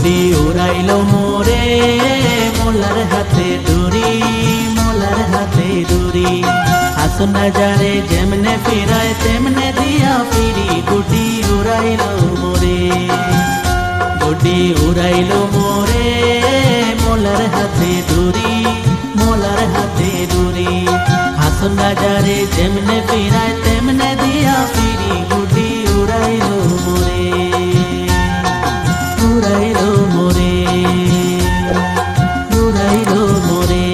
গুড্ডি উড়াইলো মোরে মোলার হাতে ডুরি, মোলার হাতে ডুরি। হাসন রাজারে যেমনে ফিরায় তেমনে দিয়া ফিরি, গুড্ডি উড়াইলো মোরে, গুড্ডি উড়াইলো মোরে মোলার হাতে ডুরি, মোলার হাতে ডুরি। হাসন রাজারে যেমনে ফিরায় তেমনে দিয়া ফিরি, গুড্ডি উড়াইলো মোরে, উড়াইলো মোরে, উড়াইলো মোরে।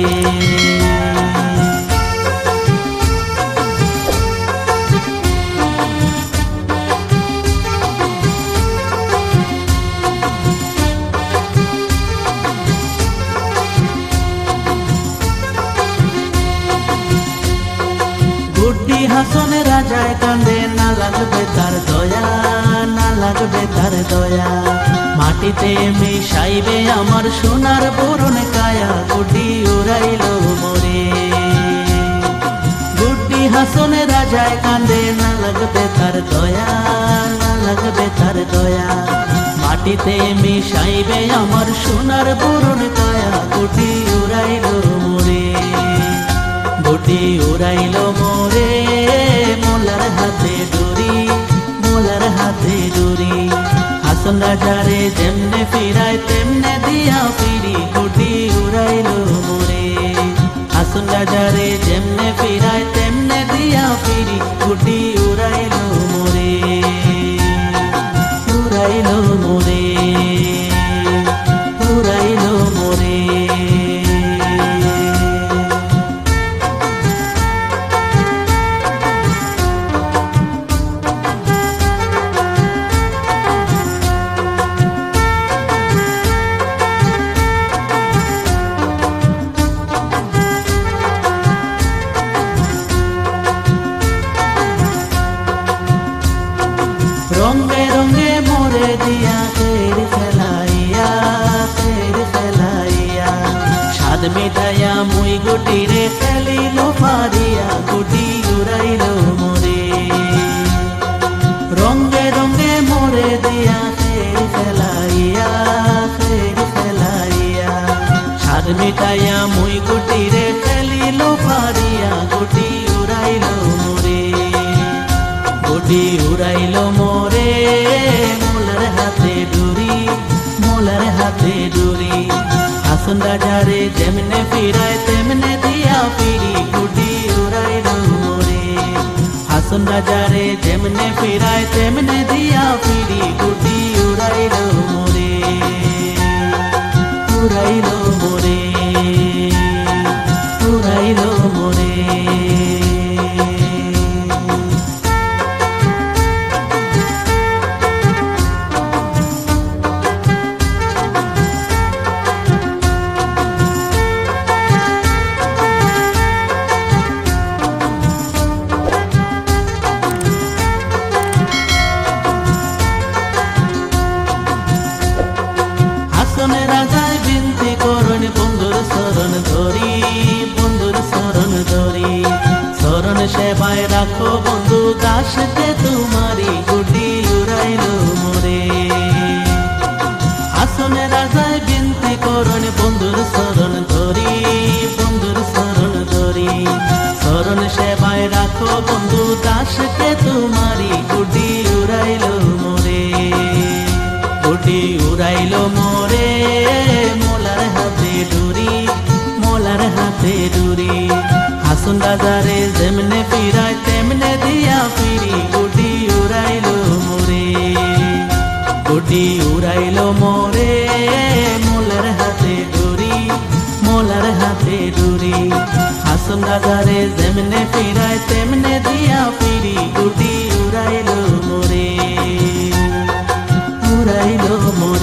গুড্ডি হাসন রাজায় কান্দে, না লাগবে তার দয়া, না লাগবে তার দয়া। মাটিতে মিশাইবে আমার সোনার বরণ কায়া, গুড্ডি উড়াইলো মোরে। গুড্ডি হাসন রাজায় কান্দে, না লাগবে তার দয়া, না লাগবে তার দয়া। মাটিতে মিশাইবে আমার সোনার বরণ কায়া, গুড্ডি উড়াইলো মোরে, গুড্ডি উড়াইলো মোরে মোলার হাতে ডুরি, মোলার হাতে ডুরি। হাসন রাজারে যেমনে ফিরায় তেমনে দিয়া ফিরি, গুড্ডি উড়াইলো মোরে। হাসন রাজারে যেমনে ফিরায় তেমনে দিয়া ফিরি, গুড্ডি উড়াইলো মোরে, উড়াইলো মোরে, উড়াইলো মোরে। রঙে রঙে মোরে দিয়া খের ফেলাইয়া, খের ফেলাইয়া। স্বাদ মিটাইয়া মুই গুটিরে ফেলিল পারিয়া, গুটি উড়াইলো মোরে। রঙে রঙে মোরে দিয়া খের ফেলাইয়া, খের ফেলাইয়া। স্বাদ মিটাইয়া মুই গুটিরে ফেলিল পারিয়া, গুটি উড়াইলো মোরে, গুড্ডি উড়াইলো মোরে মোলার হাতে ডুরি, মোলার হাতে ডুরি। হাসন রাজারে যেমনে ফিরায় তেমনে দিয়া ফিরি, গুড্ডি উড়াইলো মোরে। হাসন রাজারে যেমনে ফিরায় তেমনে দিয়া ফিরি, গুড্ডি উড়াইলো মোরে, উড়াইলো মোরে, উড়াইলো মোরে। রাজায় বিনতি করুন বন্ধুর শরণ ধরি, বন্ধুর শরণ ধরি। শরণ সেবায় রাখো বন্ধু দাসকে তোমারি, গুড্ডি উড়াইলো মোরে। হাসনে রাজায় বিনতি করুন বন্ধুর শরণ ধরি, বন্ধুর শরণ ধরি। শরণ সেবায় রাখো বন্ধু দাসকে তোমারি, গুড্ডি উড়াইলো মোরে, গুড্ডি উড়াইলো মোরে মোলার হাতে ডুরি, মোলার হাতে ডুরি। হাসন রাজারে যেমনে ফিরায় তেমনে দিয়া ফিরি, গুড্ডি উড়াইলো মোরে, গুড্ডি উড়াইলো মোরে মোলার হাতে ডুরি, মোলার হাতে ডুরি। হাসন রাজারে যেমনে ফিরায় তেমনে দিয়া ফিরি, গুড্ডি উড়াইলো মোরে, উড়াইলো মোরে।